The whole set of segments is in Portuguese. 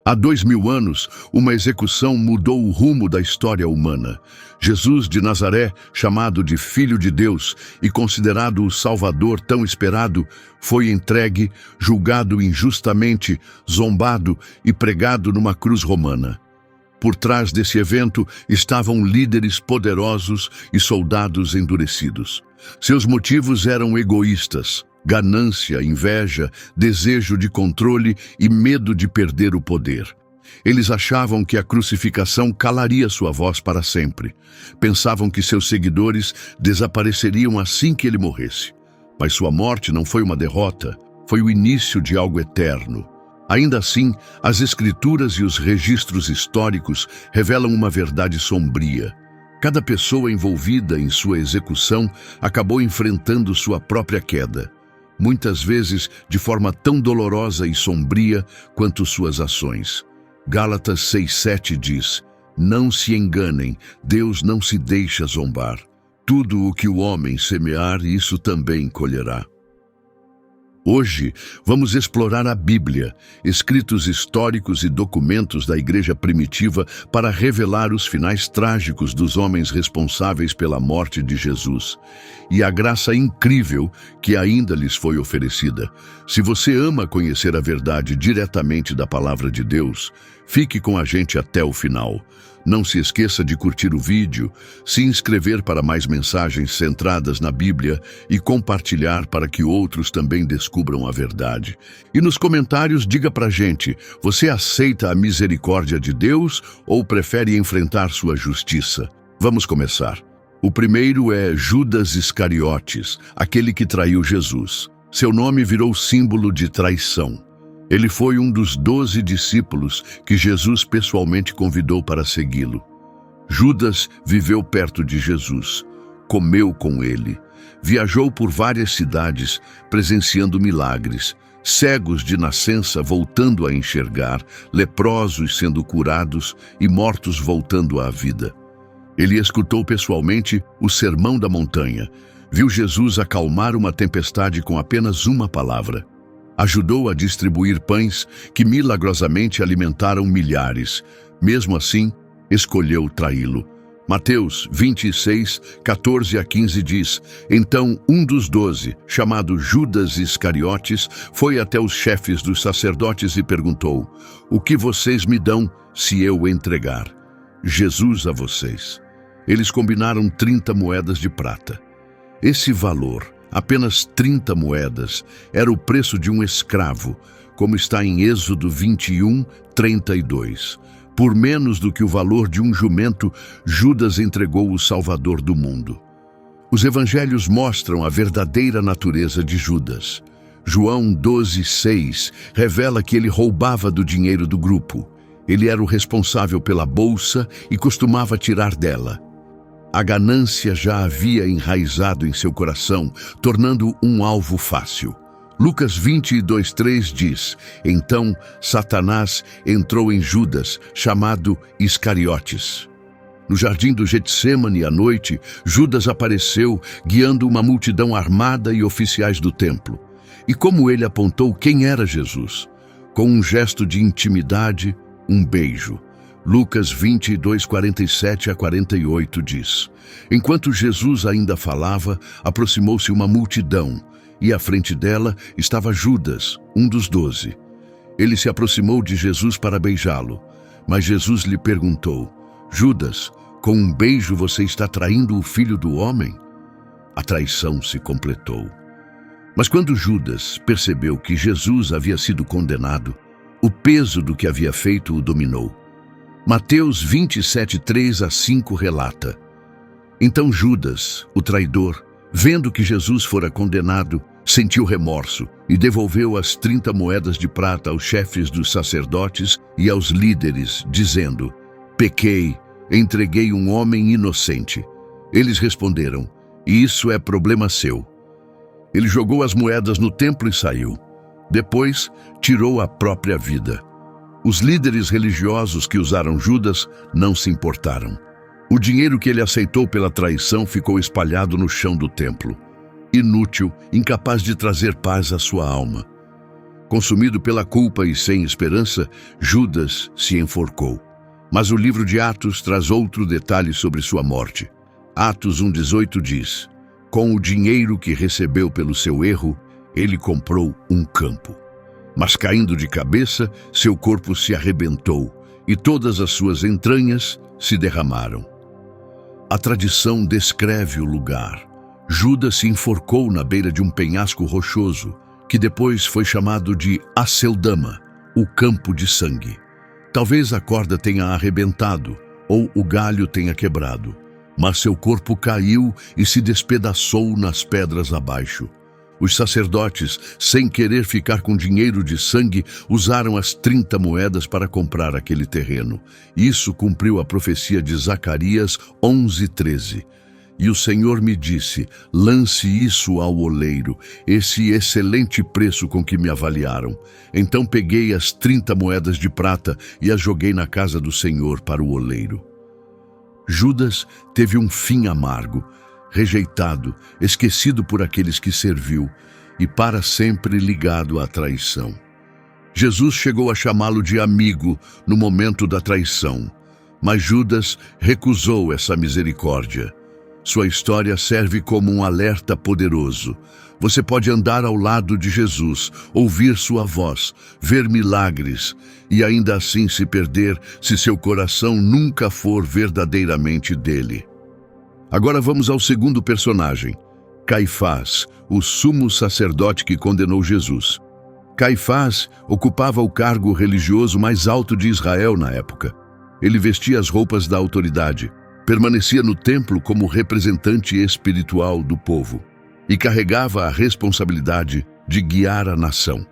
Há 2000 anos, uma execução mudou o rumo da história humana. Jesus de Nazaré, chamado de Filho de Deus e considerado o Salvador tão esperado, foi entregue, julgado injustamente, zombado e pregado numa cruz romana. Por trás desse evento estavam líderes poderosos e soldados endurecidos. Seus motivos eram egoístas: ganância, inveja, desejo de controle e medo de perder o poder. Eles achavam que a crucificação calaria sua voz para sempre. Pensavam que seus seguidores desapareceriam assim que ele morresse. Mas sua morte não foi uma derrota, foi o início de algo eterno. Ainda assim, as escrituras e os registros históricos revelam uma verdade sombria. Cada pessoa envolvida em sua execução acabou enfrentando sua própria queda, muitas vezes de forma tão dolorosa e sombria quanto suas ações. Gálatas 6:7 diz: "Não se enganem, Deus não se deixa zombar. Tudo o que o homem semear, isso também colherá." Hoje, vamos explorar a Bíblia, escritos históricos e documentos da igreja primitiva para revelar os finais trágicos dos homens responsáveis pela morte de Jesus e a graça incrível que ainda lhes foi oferecida. Se você ama conhecer a verdade diretamente da palavra de Deus, fique com a gente até o final. Não se esqueça de curtir o vídeo, se inscrever para mais mensagens centradas na Bíblia e compartilhar para que outros também descubram a verdade. E nos comentários diga pra gente, você aceita a misericórdia de Deus ou prefere enfrentar sua justiça? Vamos começar. O primeiro é Judas Iscariotes, aquele que traiu Jesus. Seu nome virou símbolo de traição. Ele foi um dos 12 discípulos que Jesus pessoalmente convidou para segui-lo. Judas viveu perto de Jesus, comeu com ele, viajou por várias cidades presenciando milagres, cegos de nascença voltando a enxergar, leprosos sendo curados e mortos voltando à vida. Ele escutou pessoalmente o Sermão da Montanha, viu Jesus acalmar uma tempestade com apenas uma palavra. Ajudou a distribuir pães que milagrosamente alimentaram milhares. Mesmo assim, escolheu traí-lo. Mateus 26:14-15 diz: "Então um dos 12, chamado Judas Iscariotes, foi até os chefes dos sacerdotes e perguntou: 'O que vocês me dão se eu o entregar?' Jesus a vocês." Eles combinaram 30 moedas de prata. Esse valor, apenas 30 moedas, era o preço de um escravo, como está em Êxodo 21:32. Por menos do que o valor de um jumento, Judas entregou o Salvador do mundo. Os evangelhos mostram a verdadeira natureza de Judas. João 12:6 revela que ele roubava do dinheiro do grupo. Ele era o responsável pela bolsa e costumava tirar dela. A ganância já havia enraizado em seu coração, tornando-o um alvo fácil. Lucas 22:3 diz: "Então Satanás entrou em Judas, chamado Iscariotes." No jardim do Getsêmani à noite, Judas apareceu, guiando uma multidão armada e oficiais do templo. E como ele apontou quem era Jesus? Com um gesto de intimidade, um beijo. Lucas 22:47-48 diz: "Enquanto Jesus ainda falava, aproximou-se uma multidão, e à frente dela estava Judas, um dos 12. Ele se aproximou de Jesus para beijá-lo, mas Jesus lhe perguntou: 'Judas, com um beijo você está traindo o Filho do Homem?' A traição se completou. Mas quando Judas percebeu que Jesus havia sido condenado, o peso do que havia feito o dominou. Mateus 27:3-5 relata: "Então Judas, o traidor, vendo que Jesus fora condenado, sentiu remorso e devolveu as 30 moedas de prata aos chefes dos sacerdotes e aos líderes, dizendo: 'Pequei, entreguei um homem inocente.' Eles responderam: 'Isso é problema seu.' Ele jogou as moedas no templo e saiu. Depois, tirou a própria vida. Os líderes religiosos que usaram Judas não se importaram. O dinheiro que ele aceitou pela traição ficou espalhado no chão do templo. Inútil, incapaz de trazer paz à sua alma. Consumido pela culpa e sem esperança, Judas se enforcou. Mas o livro de Atos traz outro detalhe sobre sua morte. Atos 1,18 diz: com o dinheiro que recebeu pelo seu erro, ele comprou um campo. Mas caindo de cabeça, seu corpo se arrebentou e todas as suas entranhas se derramaram. A tradição descreve o lugar. Judas se enforcou na beira de um penhasco rochoso, que depois foi chamado de Aceldama, o campo de sangue. Talvez a corda tenha arrebentado ou o galho tenha quebrado, mas seu corpo caiu e se despedaçou nas pedras abaixo. Os sacerdotes, sem querer ficar com dinheiro de sangue, usaram as 30 moedas para comprar aquele terreno. Isso cumpriu a profecia de Zacarias 11:13. E o Senhor me disse: lance isso ao oleiro, esse excelente preço com que me avaliaram. Então peguei as 30 moedas de prata e as joguei na casa do Senhor para o oleiro. Judas teve um fim amargo, rejeitado, esquecido por aqueles que serviu e para sempre ligado à traição. Jesus chegou a chamá-lo de amigo no momento da traição, mas Judas recusou essa misericórdia. Sua história serve como um alerta poderoso. Você pode andar ao lado de Jesus, ouvir sua voz, ver milagres e ainda assim se perder se seu coração nunca for verdadeiramente dele. Agora vamos ao segundo personagem, Caifás, o sumo sacerdote que condenou Jesus. Caifás ocupava o cargo religioso mais alto de Israel na época. Ele vestia as roupas da autoridade, permanecia no templo como representante espiritual do povo e carregava a responsabilidade de guiar a nação.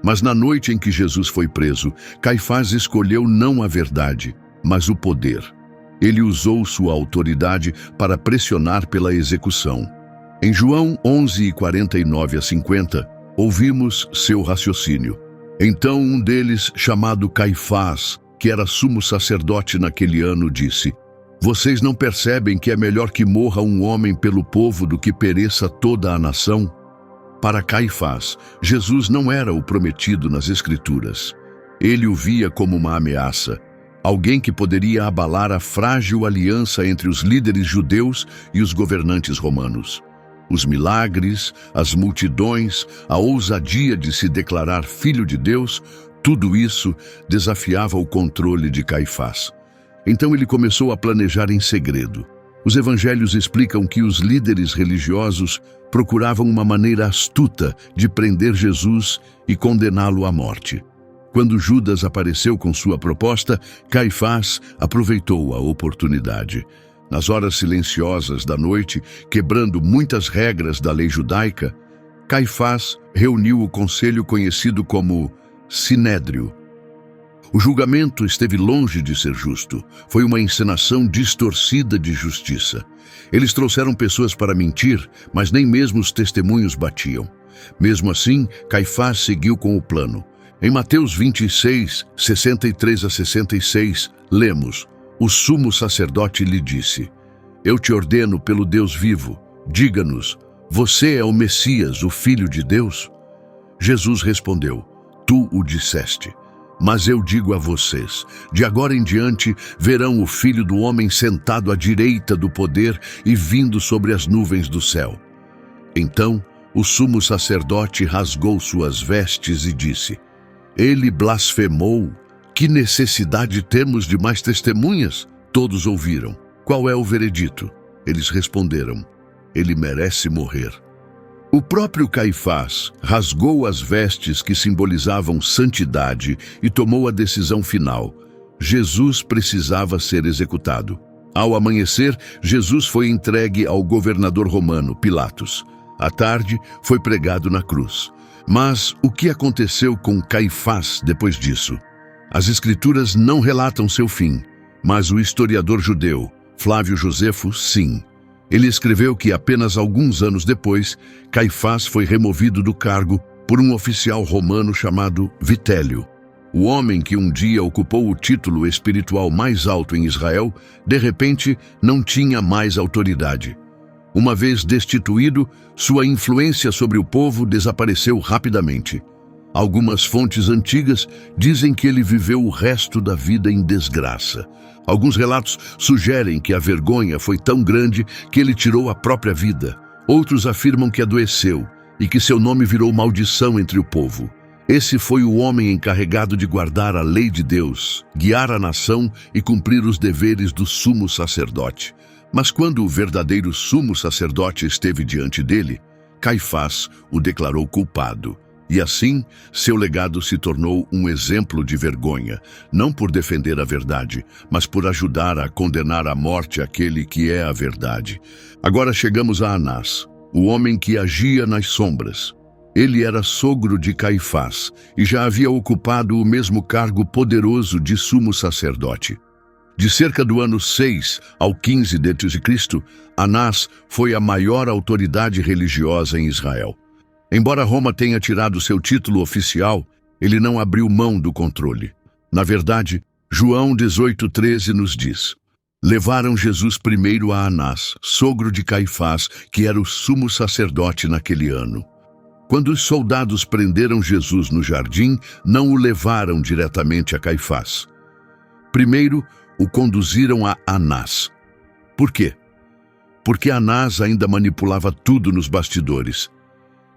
Mas na noite em que Jesus foi preso, Caifás escolheu não a verdade, mas o poder. Ele usou sua autoridade para pressionar pela execução. Em João 11:49-50, ouvimos seu raciocínio. Então um deles, chamado Caifás, que era sumo sacerdote naquele ano, disse: vocês não percebem que é melhor que morra um homem pelo povo do que pereça toda a nação? Para Caifás, Jesus não era o prometido nas Escrituras. Ele o via como uma ameaça, alguém que poderia abalar a frágil aliança entre os líderes judeus e os governantes romanos. Os milagres, as multidões, a ousadia de se declarar filho de Deus, tudo isso desafiava o controle de Caifás. Então ele começou a planejar em segredo. Os evangelhos explicam que os líderes religiosos procuravam uma maneira astuta de prender Jesus e condená-lo à morte. Quando Judas apareceu com sua proposta, Caifás aproveitou a oportunidade. Nas horas silenciosas da noite, quebrando muitas regras da lei judaica, Caifás reuniu o conselho conhecido como Sinédrio. O julgamento esteve longe de ser justo. Foi uma encenação distorcida de justiça. Eles trouxeram pessoas para mentir, mas nem mesmo os testemunhos batiam. Mesmo assim, Caifás seguiu com o plano. Em Mateus 26, 63-66, lemos: o sumo sacerdote lhe disse: eu te ordeno pelo Deus vivo, diga-nos, você é o Messias, o Filho de Deus? Jesus respondeu: tu o disseste. Mas eu digo a vocês, de agora em diante verão o Filho do Homem sentado à direita do poder e vindo sobre as nuvens do céu. Então o sumo sacerdote rasgou suas vestes e disse: ele blasfemou. Que necessidade temos de mais testemunhas? Todos ouviram. Qual é o veredito? Eles responderam: ele merece morrer. O próprio Caifás rasgou as vestes que simbolizavam santidade e tomou a decisão final. Jesus precisava ser executado. Ao amanhecer, Jesus foi entregue ao governador romano, Pilatos. À tarde, foi pregado na cruz. Mas o que aconteceu com Caifás depois disso? As Escrituras não relatam seu fim, mas o historiador judeu, Flávio Josefo, sim. Ele escreveu que apenas alguns anos depois, Caifás foi removido do cargo por um oficial romano chamado Vitélio. O homem que um dia ocupou o título espiritual mais alto em Israel, de repente não tinha mais autoridade. Uma vez destituído, sua influência sobre o povo desapareceu rapidamente. Algumas fontes antigas dizem que ele viveu o resto da vida em desgraça. Alguns relatos sugerem que a vergonha foi tão grande que ele tirou a própria vida. Outros afirmam que adoeceu e que seu nome virou maldição entre o povo. Esse foi o homem encarregado de guardar a lei de Deus, guiar a nação e cumprir os deveres do sumo sacerdote. Mas quando o verdadeiro sumo sacerdote esteve diante dele, Caifás o declarou culpado. E assim, seu legado se tornou um exemplo de vergonha, não por defender a verdade, mas por ajudar a condenar à morte aquele que é a verdade. Agora chegamos a Anás, o homem que agia nas sombras. Ele era sogro de Caifás e já havia ocupado o mesmo cargo poderoso de sumo sacerdote. De cerca do ano 6 ao 15 d.C., Anás foi a maior autoridade religiosa em Israel. Embora Roma tenha tirado seu título oficial, ele não abriu mão do controle. Na verdade, João 18:13 nos diz: levaram Jesus primeiro a Anás, sogro de Caifás, que era o sumo sacerdote naquele ano. Quando os soldados prenderam Jesus no jardim, não o levaram diretamente a Caifás. Primeiro, o conduziram a Anás. Por quê? Porque Anás ainda manipulava tudo nos bastidores.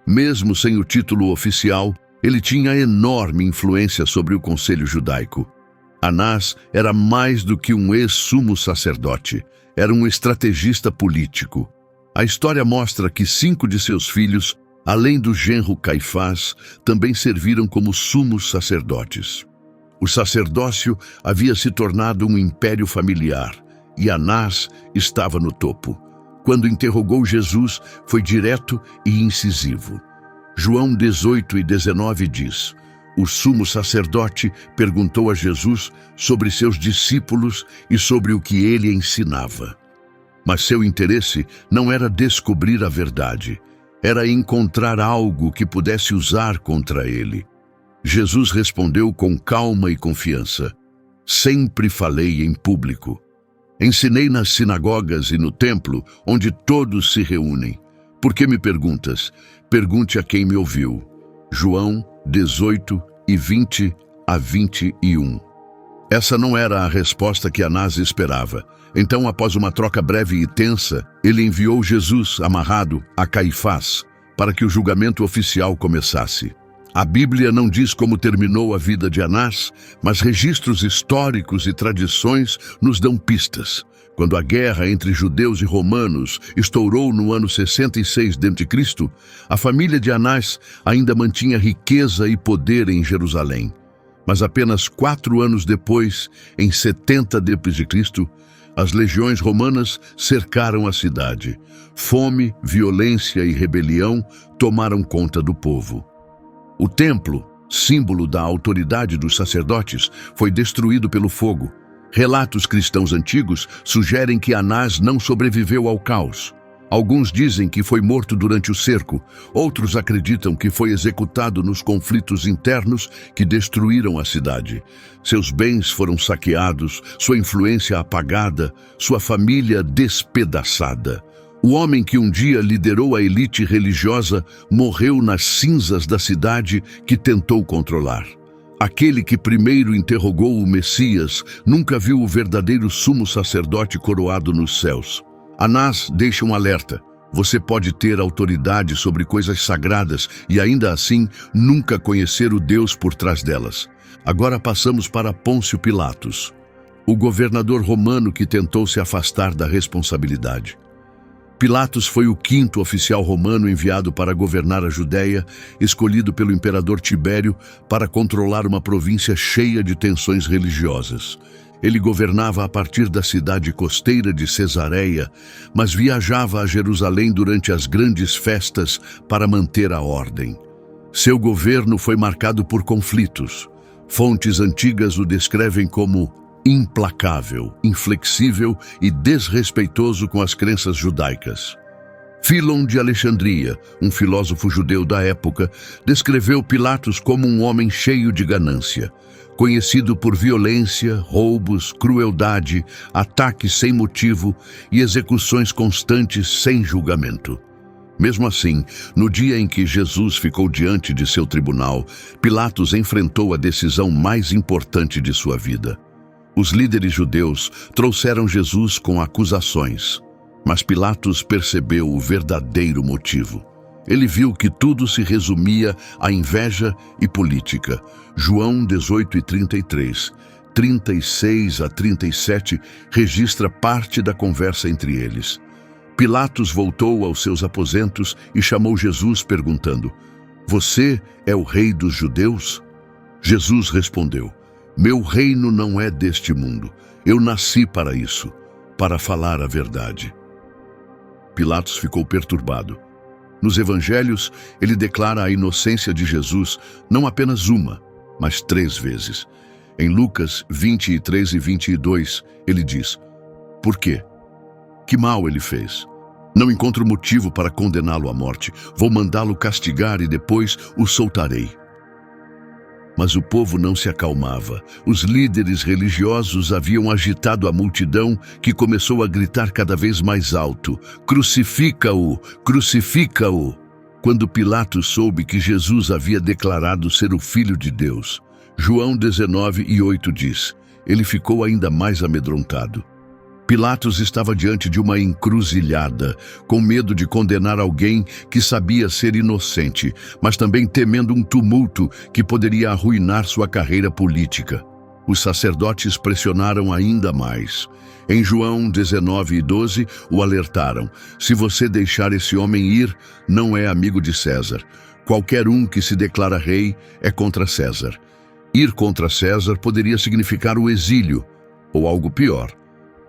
Mesmo sem o título oficial, ele tinha enorme influência sobre o conselho judaico. Anás era mais do que um ex-sumo sacerdote, era um estrategista político. A história mostra que 5 de seus filhos, além do genro Caifás, também serviram como sumos sacerdotes. O sacerdócio havia se tornado um império familiar, e Anás estava no topo. Quando interrogou Jesus, foi direto e incisivo. João 18:19 diz: o sumo sacerdote perguntou a Jesus sobre seus discípulos e sobre o que ele ensinava. Mas seu interesse não era descobrir a verdade, era encontrar algo que pudesse usar contra ele. Jesus respondeu com calma e confiança: sempre falei em público. Ensinei nas sinagogas e no templo, onde todos se reúnem. Por que me perguntas? Pergunte a quem me ouviu. João 18:20-21. Essa não era a resposta que Anás esperava. Então, após uma troca breve e tensa, ele enviou Jesus, amarrado, a Caifás, para que o julgamento oficial começasse. A Bíblia não diz como terminou a vida de Anás, mas registros históricos e tradições nos dão pistas. Quando a guerra entre judeus e romanos estourou no ano 66 d.C., a família de Anás ainda mantinha riqueza e poder em Jerusalém. Mas apenas 4 anos depois, em 70 d.C., as legiões romanas cercaram a cidade. Fome, violência e rebelião tomaram conta do povo. O templo, símbolo da autoridade dos sacerdotes, foi destruído pelo fogo. Relatos cristãos antigos sugerem que Anás não sobreviveu ao caos. Alguns dizem que foi morto durante o cerco, outros acreditam que foi executado nos conflitos internos que destruíram a cidade. Seus bens foram saqueados, sua influência apagada, sua família despedaçada. O homem que um dia liderou a elite religiosa morreu nas cinzas da cidade que tentou controlar. Aquele que primeiro interrogou o Messias nunca viu o verdadeiro sumo sacerdote coroado nos céus. Anás deixa um alerta: você pode ter autoridade sobre coisas sagradas e ainda assim nunca conhecer o Deus por trás delas. Agora passamos para Pôncio Pilatos, o governador romano que tentou se afastar da responsabilidade. Pilatos foi o 5º oficial romano enviado para governar a Judéia, escolhido pelo imperador Tibério para controlar uma província cheia de tensões religiosas. Ele governava a partir da cidade costeira de Cesareia, mas viajava a Jerusalém durante as grandes festas para manter a ordem. Seu governo foi marcado por conflitos. Fontes antigas o descrevem como implacável, inflexível e desrespeitoso com as crenças judaicas. Fílon de Alexandria, um filósofo judeu da época, descreveu Pilatos como um homem cheio de ganância, conhecido por violência, roubos, crueldade, ataques sem motivo e execuções constantes sem julgamento. Mesmo assim, no dia em que Jesus ficou diante de seu tribunal, Pilatos enfrentou a decisão mais importante de sua vida. Os líderes judeus trouxeram Jesus com acusações, mas Pilatos percebeu o verdadeiro motivo. Ele viu que tudo se resumia a inveja e política. João 18:33, 36 a 37 registra parte da conversa entre eles. Pilatos voltou aos seus aposentos e chamou Jesus perguntando: "Você é o rei dos judeus?" Jesus respondeu: "Meu reino não é deste mundo. Eu nasci para isso, para falar a verdade." Pilatos ficou perturbado. Nos evangelhos, ele declara a inocência de Jesus não apenas uma, mas 3 vezes. Em Lucas 23 e 22, ele diz: "Por quê? Que mal ele fez? Não encontro motivo para condená-lo à morte. Vou mandá-lo castigar e depois o soltarei." Mas o povo não se acalmava. Os líderes religiosos haviam agitado a multidão, que começou a gritar cada vez mais alto: "Crucifica-o! Crucifica-o!" Quando Pilatos soube que Jesus havia declarado ser o Filho de Deus, João 19:8 diz, ele ficou ainda mais amedrontado. Pilatos estava diante de uma encruzilhada, com medo de condenar alguém que sabia ser inocente, mas também temendo um tumulto que poderia arruinar sua carreira política. Os sacerdotes pressionaram ainda mais. Em João 19:12, o alertaram: "Se você deixar esse homem ir, não é amigo de César. Qualquer um que se declara rei é contra César." Ir contra César poderia significar o exílio, ou algo pior.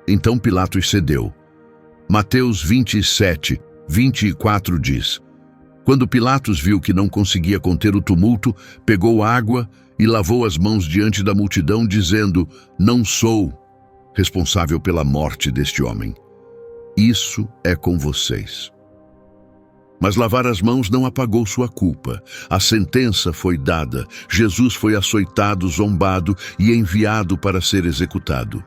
Então Pilatos cedeu. Mateus 27:24 diz: Quando Pilatos viu que não conseguia conter o tumulto, pegou água e lavou as mãos diante da multidão, dizendo: "Não sou responsável pela morte deste homem. Isso é com vocês." Mas lavar as mãos não apagou sua culpa. A sentença foi dada. Jesus foi açoitado, zombado e enviado para ser executado.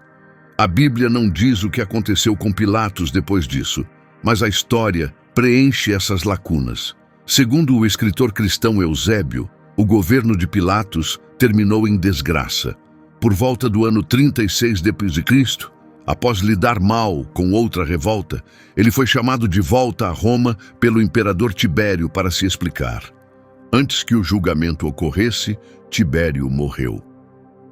A Bíblia não diz o que aconteceu com Pilatos depois disso, mas a história preenche essas lacunas. Segundo o escritor cristão Eusébio, o governo de Pilatos terminou em desgraça. Por volta do ano 36 d.C., após lidar mal com outra revolta, ele foi chamado de volta a Roma pelo imperador Tibério para se explicar. Antes que o julgamento ocorresse, Tibério morreu.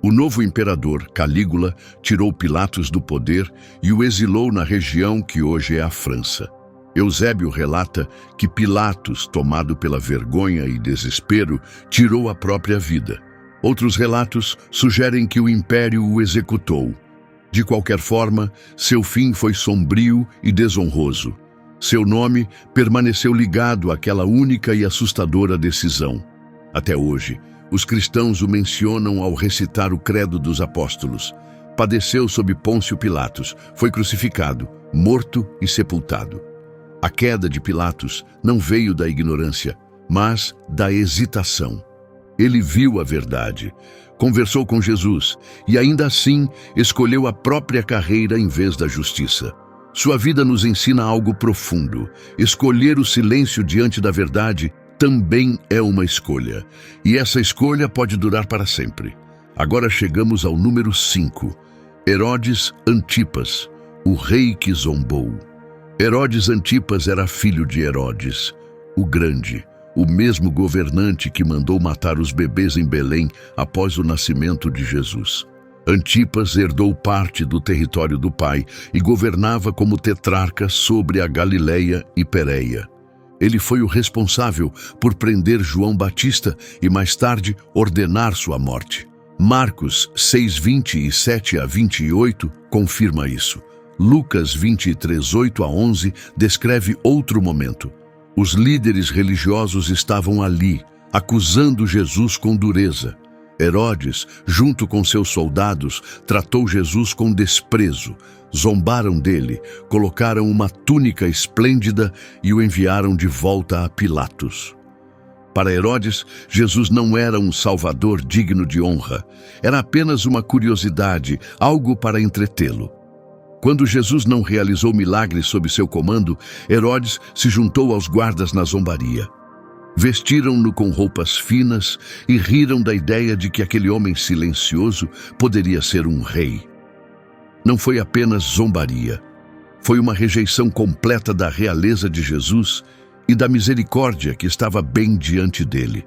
O novo imperador, Calígula, tirou Pilatos do poder e o exilou na região que hoje é a França. Eusébio relata que Pilatos, tomado pela vergonha e desespero, tirou a própria vida. Outros relatos sugerem que o império o executou. De qualquer forma, seu fim foi sombrio e desonroso. Seu nome permaneceu ligado àquela única e assustadora decisão. Até hoje, os cristãos o mencionam ao recitar o Credo dos Apóstolos. Padeceu sob Pôncio Pilatos, foi crucificado, morto e sepultado. A queda de Pilatos não veio da ignorância, mas da hesitação. Ele viu a verdade, conversou com Jesus e ainda assim escolheu a própria carreira em vez da justiça. Sua vida nos ensina algo profundo. Escolher o silêncio diante da verdade também é uma escolha, e essa escolha pode durar para sempre. Agora chegamos ao número 5. Herodes Antipas, o rei que zombou. Herodes Antipas era filho de Herodes, o Grande, o mesmo governante que mandou matar os bebês em Belém após o nascimento de Jesus. Antipas herdou parte do território do pai e governava como tetrarca sobre a Galileia e Pérea. Ele foi o responsável por prender João Batista e mais tarde ordenar sua morte. Marcos 6:27 a 28 confirma isso. Lucas 23:8 a 11 descreve outro momento. Os líderes religiosos estavam ali, acusando Jesus com dureza. Herodes, junto com seus soldados, tratou Jesus com desprezo. Zombaram dele, colocaram uma túnica esplêndida e o enviaram de volta a Pilatos. Para Herodes, Jesus não era um salvador digno de honra. Era apenas uma curiosidade, algo para entretê-lo. Quando Jesus não realizou milagres sob seu comando, Herodes se juntou aos guardas na zombaria. Vestiram-no com roupas finas e riram da ideia de que aquele homem silencioso poderia ser um rei. Não foi apenas zombaria. Foi uma rejeição completa da realeza de Jesus e da misericórdia que estava bem diante dele.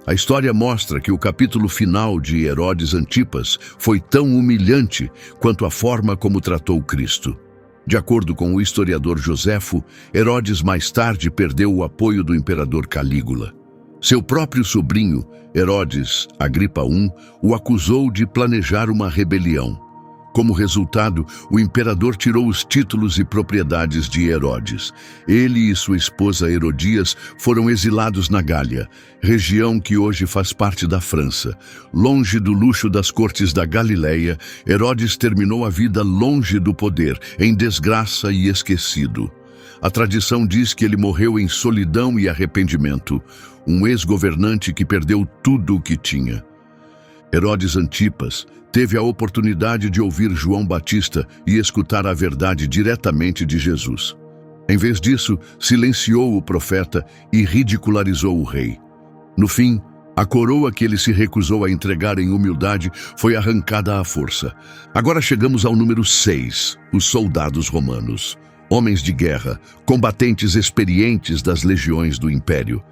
A história mostra que o capítulo final de Herodes Antipas foi tão humilhante quanto a forma como tratou Cristo. De acordo com o historiador Joséfo, Herodes mais tarde perdeu o apoio do imperador Calígula. Seu próprio sobrinho, Herodes Agripa I, o acusou de planejar uma rebelião. Como resultado, o imperador tirou os títulos e propriedades de Herodes. Ele e sua esposa Herodias foram exilados na Gália, região que hoje faz parte da França. Longe do luxo das cortes da Galileia, Herodes terminou a vida longe do poder, em desgraça e esquecido. A tradição diz que ele morreu em solidão e arrependimento, um ex-governante que perdeu tudo o que tinha. Herodes Antipas teve a oportunidade de ouvir João Batista e escutar a verdade diretamente de Jesus. Em vez disso, silenciou o profeta e ridicularizou o rei. No fim, a coroa que ele se recusou a entregar em humildade foi arrancada à força. Agora chegamos ao número 6, os soldados romanos. Homens de guerra, combatentes experientes das legiões do império.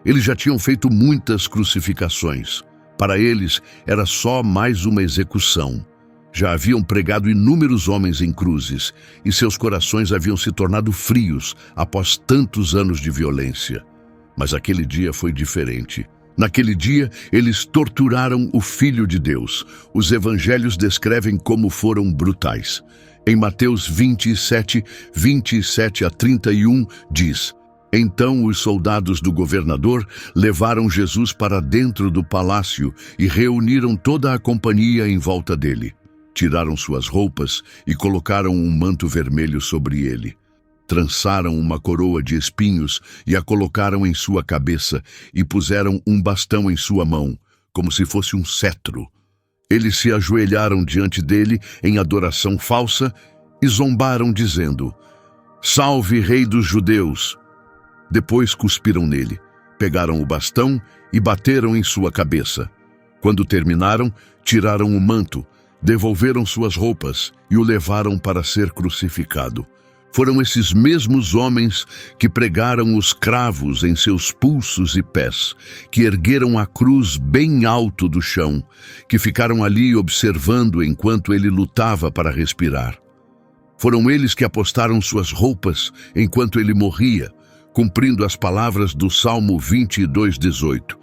Eles já tinham feito muitas crucificações. Para eles, era só mais uma execução. Já haviam pregado inúmeros homens em cruzes, e seus corações haviam se tornado frios após tantos anos de violência. Mas aquele dia foi diferente. Naquele dia, eles torturaram o Filho de Deus. Os evangelhos descrevem como foram brutais. Em Mateus 27, 27 a 31, diz: Então os soldados do governador levaram Jesus para dentro do palácio e reuniram toda a companhia em volta dele. Tiraram suas roupas e colocaram um manto vermelho sobre ele. Trançaram uma coroa de espinhos e a colocaram em sua cabeça e puseram um bastão em sua mão, como se fosse um cetro. Eles se ajoelharam diante dele em adoração falsa e zombaram dizendo: Salve, Rei dos Judeus! Depois cuspiram nele, pegaram o bastão e bateram em sua cabeça. Quando terminaram, tiraram o manto, devolveram suas roupas e o levaram para ser crucificado. Foram esses mesmos homens que pregaram os cravos em seus pulsos e pés, que ergueram a cruz bem alto do chão, que ficaram ali observando enquanto ele lutava para respirar. Foram eles que apostaram suas roupas enquanto ele morria, cumprindo as palavras do Salmo 22:18.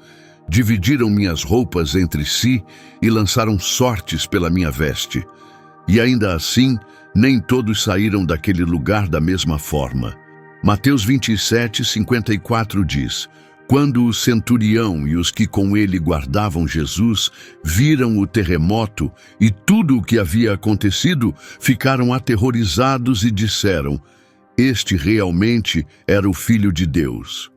Dividiram minhas roupas entre si e lançaram sortes pela minha veste. E ainda assim, nem todos saíram daquele lugar da mesma forma. Mateus 27:54 diz: Quando o centurião e os que com ele guardavam Jesus viram o terremoto e tudo o que havia acontecido, ficaram aterrorizados e disseram: Este realmente era o Filho de Deus.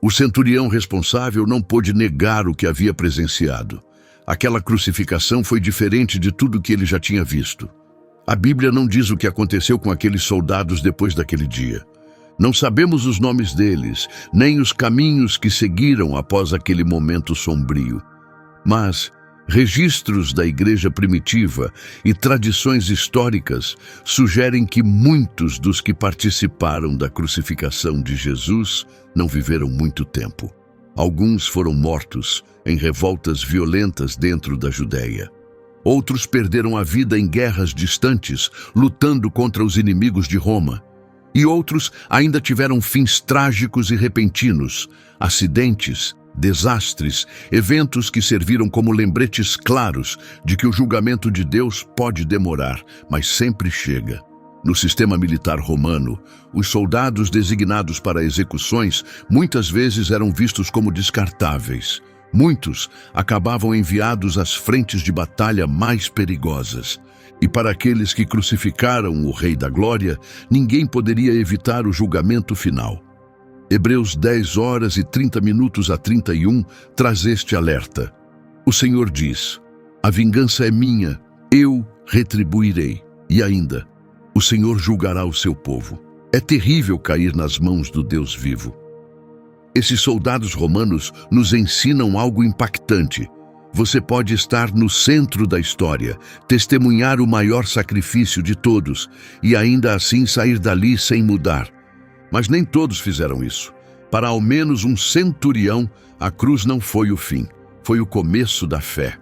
O centurião responsável não pôde negar o que havia presenciado. Aquela crucificação foi diferente de tudo que ele já tinha visto. A Bíblia não diz o que aconteceu com aqueles soldados depois daquele dia. Não sabemos os nomes deles, nem os caminhos que seguiram após aquele momento sombrio. Mas registros da igreja primitiva e tradições históricas sugerem que muitos dos que participaram da crucificação de Jesus não viveram muito tempo. Alguns foram mortos em revoltas violentas dentro da Judéia. Outros perderam a vida em guerras distantes, lutando contra os inimigos de Roma. E outros ainda tiveram fins trágicos e repentinos, acidentes, desastres, eventos que serviram como lembretes claros de que o julgamento de Deus pode demorar, mas sempre chega. No sistema militar romano, os soldados designados para execuções muitas vezes eram vistos como descartáveis. Muitos acabavam enviados às frentes de batalha mais perigosas. E para aqueles que crucificaram o Rei da Glória, ninguém poderia evitar o julgamento final. Hebreus 10:30 a 31 traz este alerta. O Senhor diz: A vingança é minha, eu retribuirei. E ainda, o Senhor julgará o seu povo. É terrível cair nas mãos do Deus vivo. Esses soldados romanos nos ensinam algo impactante. Você pode estar no centro da história, testemunhar o maior sacrifício de todos e ainda assim sair dali sem mudar. Mas nem todos fizeram isso. Para ao menos um centurião, a cruz não foi o fim, foi o começo da fé.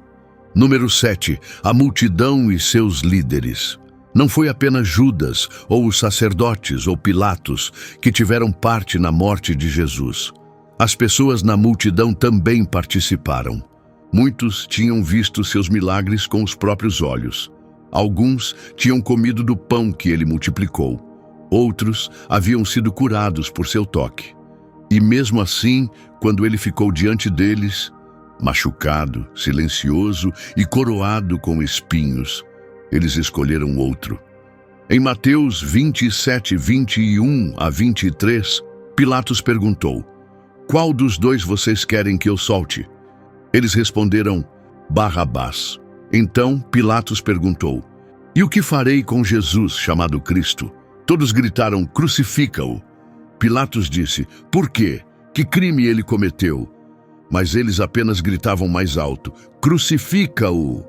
Número 7. A multidão e seus líderes. Não foi apenas Judas, ou os sacerdotes, ou Pilatos, que tiveram parte na morte de Jesus. As pessoas na multidão também participaram. Muitos tinham visto seus milagres com os próprios olhos. Alguns tinham comido do pão que ele multiplicou. Outros haviam sido curados por seu toque. E mesmo assim, quando ele ficou diante deles, machucado, silencioso e coroado com espinhos, eles escolheram outro. Em Mateus 27, 21 a 23, Pilatos perguntou: "Qual dos dois vocês querem que eu solte?" Eles responderam: "Barrabás." Então Pilatos perguntou: "E o que farei com Jesus, chamado Cristo?" Todos gritaram: "Crucifica-o." Pilatos disse: "Por quê? Que crime ele cometeu?" Mas eles apenas gritavam mais alto: "Crucifica-o!"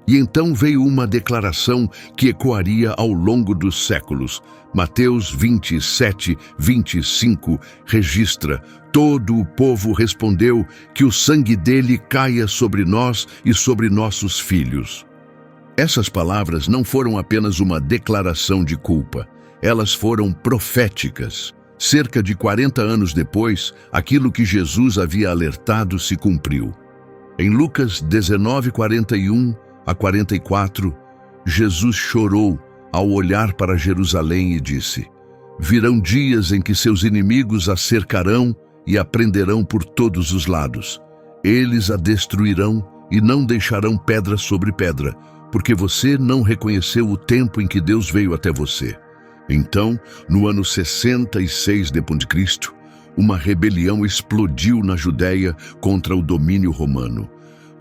E então veio uma declaração que ecoaria ao longo dos séculos. Mateus 27, 25 registra: "Todo o povo respondeu que o sangue dele caia sobre nós e sobre nossos filhos." Essas palavras não foram apenas uma declaração de culpa, elas foram proféticas. Cerca de 40 anos depois, aquilo que Jesus havia alertado se cumpriu. Em Lucas 19, 41 a 44, Jesus chorou ao olhar para Jerusalém e disse: "Virão dias em que seus inimigos a cercarão e a prenderão por todos os lados. Eles a destruirão e não deixarão pedra sobre pedra, porque você não reconheceu o tempo em que Deus veio até você." Então, no ano 66 d.C., uma rebelião explodiu na Judéia contra o domínio romano.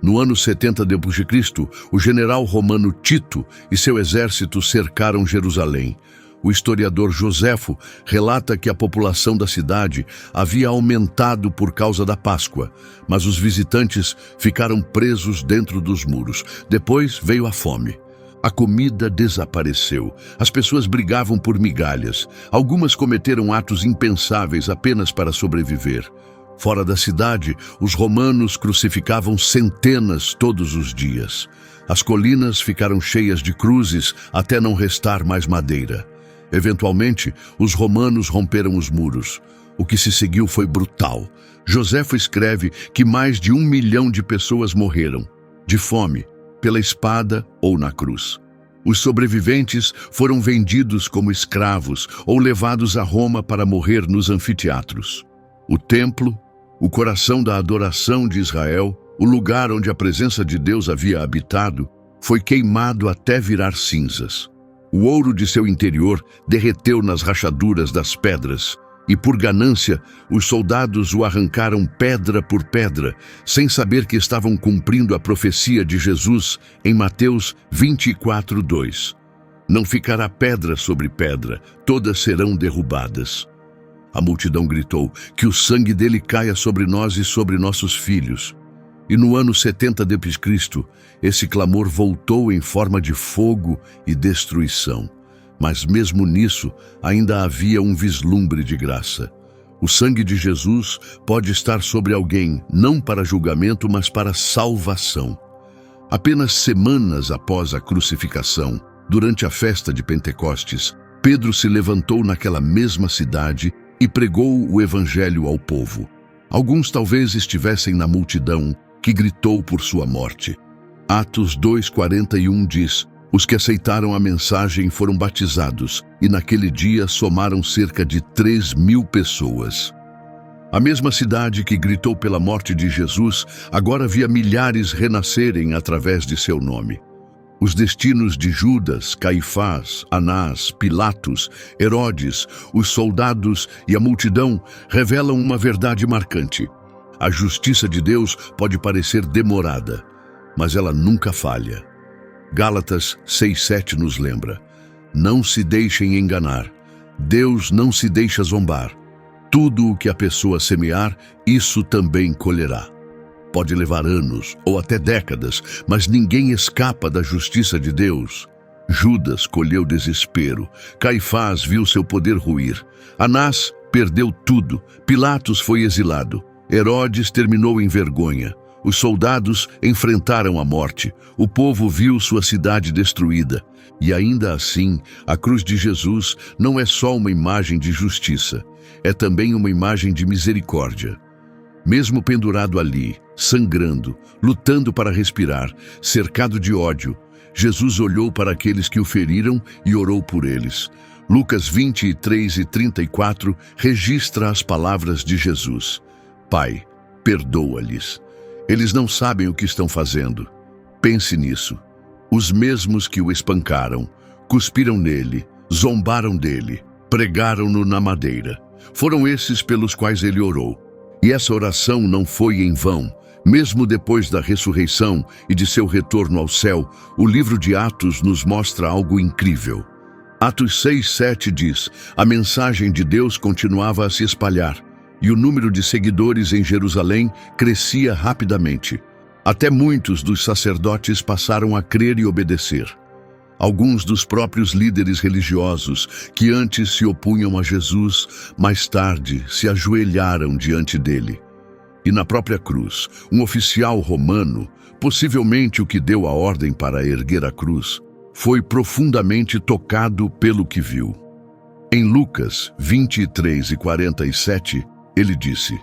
No ano 70 d.C., o general romano Tito e seu exército cercaram Jerusalém. O historiador Joséfo relata que a população da cidade havia aumentado por causa da Páscoa, mas os visitantes ficaram presos dentro dos muros. Depois veio a fome. A comida desapareceu. As pessoas brigavam por migalhas. Algumas cometeram atos impensáveis apenas para sobreviver. Fora da cidade, os romanos crucificavam centenas todos os dias. As colinas ficaram cheias de cruzes até não restar mais madeira. Eventualmente, os romanos romperam os muros. O que se seguiu foi brutal. Joséfo escreve que mais de 1 milhão de pessoas morreram, de fome, pela espada ou na cruz. Os sobreviventes foram vendidos como escravos ou levados a Roma para morrer nos anfiteatros. O templo, o coração da adoração de Israel, o lugar onde a presença de Deus havia habitado, foi queimado até virar cinzas. O ouro de seu interior derreteu nas rachaduras das pedras, e por ganância, os soldados o arrancaram pedra por pedra, sem saber que estavam cumprindo a profecia de Jesus em Mateus 24, 2. Não ficará pedra sobre pedra, todas serão derrubadas. A multidão gritou: "Que o sangue dele caia sobre nós e sobre nossos filhos." E no ano 70 d.C., esse clamor voltou em forma de fogo e destruição. Mas mesmo nisso, ainda havia um vislumbre de graça. O sangue de Jesus pode estar sobre alguém, não para julgamento, mas para salvação. Apenas semanas após a crucificação, durante a festa de Pentecostes, Pedro se levantou naquela mesma cidade e pregou o evangelho ao povo. Alguns talvez estivessem na multidão que gritou por sua morte. Atos 2:41 diz: "Os que aceitaram a mensagem foram batizados, e naquele dia somaram cerca de 3.000 pessoas." A mesma cidade que gritou pela morte de Jesus, agora via milhares renascerem através de seu nome. Os destinos de Judas, Caifás, Anás, Pilatos, Herodes, os soldados e a multidão revelam uma verdade marcante. A justiça de Deus pode parecer demorada, mas ela nunca falha. Gálatas 6:7 nos lembra: não se deixem enganar. Deus não se deixa zombar. Tudo o que a pessoa semear, isso também colherá. Pode levar anos ou até décadas, mas ninguém escapa da justiça de Deus. Judas colheu desespero, Caifás viu seu poder ruir, Anás perdeu tudo, Pilatos foi exilado, Herodes terminou em vergonha, os soldados enfrentaram a morte, o povo viu sua cidade destruída. E ainda assim, a cruz de Jesus não é só uma imagem de justiça, é também uma imagem de misericórdia. Mesmo pendurado ali, sangrando, lutando para respirar, cercado de ódio, Jesus olhou para aqueles que o feriram e orou por eles. Lucas 23:34 registra as palavras de Jesus: Pai, perdoa-lhes. Eles não sabem o que estão fazendo. Pense nisso. Os mesmos que o espancaram, cuspiram nele, zombaram dele, pregaram-no na madeira. Foram esses pelos quais ele orou. E essa oração não foi em vão. Mesmo depois da ressurreição e de seu retorno ao céu, o livro de Atos nos mostra algo incrível. Atos 6:7 diz: a mensagem de Deus continuava a se espalhar, e o número de seguidores em Jerusalém crescia rapidamente. Até muitos dos sacerdotes passaram a crer e obedecer. Alguns dos próprios líderes religiosos, que antes se opunham a Jesus, mais tarde se ajoelharam diante dele. E na própria cruz, um oficial romano, possivelmente o que deu a ordem para erguer a cruz, foi profundamente tocado pelo que viu. Em Lucas 23:47, ele disse: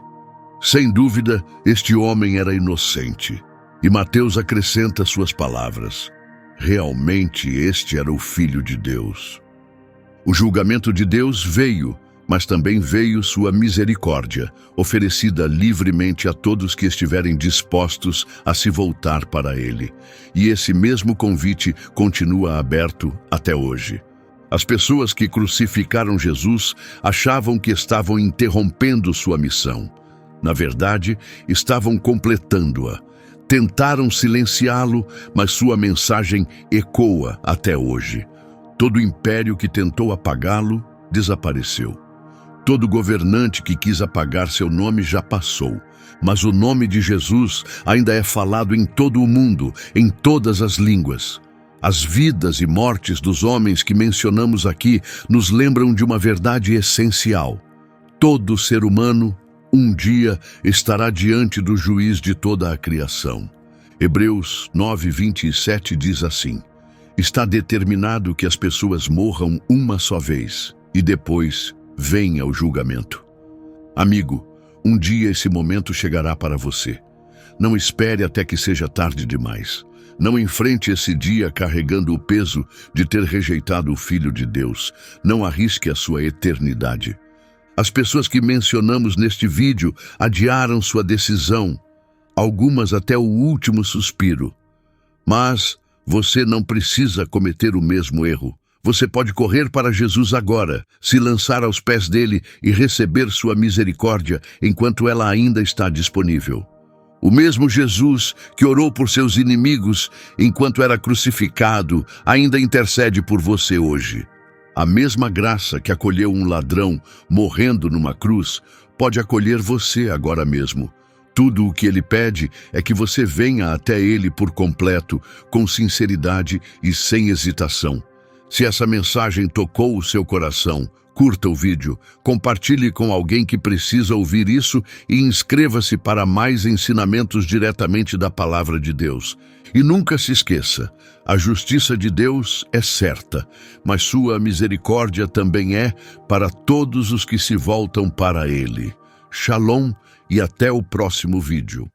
sem dúvida, este homem era inocente. E Mateus acrescenta suas palavras: realmente este era o Filho de Deus. O julgamento de Deus veio, mas também veio sua misericórdia, oferecida livremente a todos que estiverem dispostos a se voltar para ele. E esse mesmo convite continua aberto até hoje. As pessoas que crucificaram Jesus achavam que estavam interrompendo sua missão. Na verdade, estavam completando-a. Tentaram silenciá-lo, mas sua mensagem ecoa até hoje. Todo império que tentou apagá-lo desapareceu. Todo governante que quis apagar seu nome já passou, mas o nome de Jesus ainda é falado em todo o mundo, em todas as línguas. As vidas e mortes dos homens que mencionamos aqui nos lembram de uma verdade essencial. Todo ser humano, um dia, estará diante do juiz de toda a criação. Hebreus 9:27 diz assim: está determinado que as pessoas morram uma só vez, e depois venha o julgamento. Amigo, um dia esse momento chegará para você. Não espere até que seja tarde demais. Não enfrente esse dia carregando o peso de ter rejeitado o Filho de Deus. Não arrisque a sua eternidade. As pessoas que mencionamos neste vídeo adiaram sua decisão, algumas até o último suspiro. Mas você não precisa cometer o mesmo erro. Você pode correr para Jesus agora, se lançar aos pés dele e receber sua misericórdia enquanto ela ainda está disponível. O mesmo Jesus que orou por seus inimigos enquanto era crucificado ainda intercede por você hoje. A mesma graça que acolheu um ladrão morrendo numa cruz pode acolher você agora mesmo. Tudo o que ele pede é que você venha até ele por completo, com sinceridade e sem hesitação. Se essa mensagem tocou o seu coração, curta o vídeo, compartilhe com alguém que precisa ouvir isso e inscreva-se para mais ensinamentos diretamente da Palavra de Deus. E nunca se esqueça, a justiça de Deus é certa, mas sua misericórdia também é para todos os que se voltam para Ele. Shalom e até o próximo vídeo.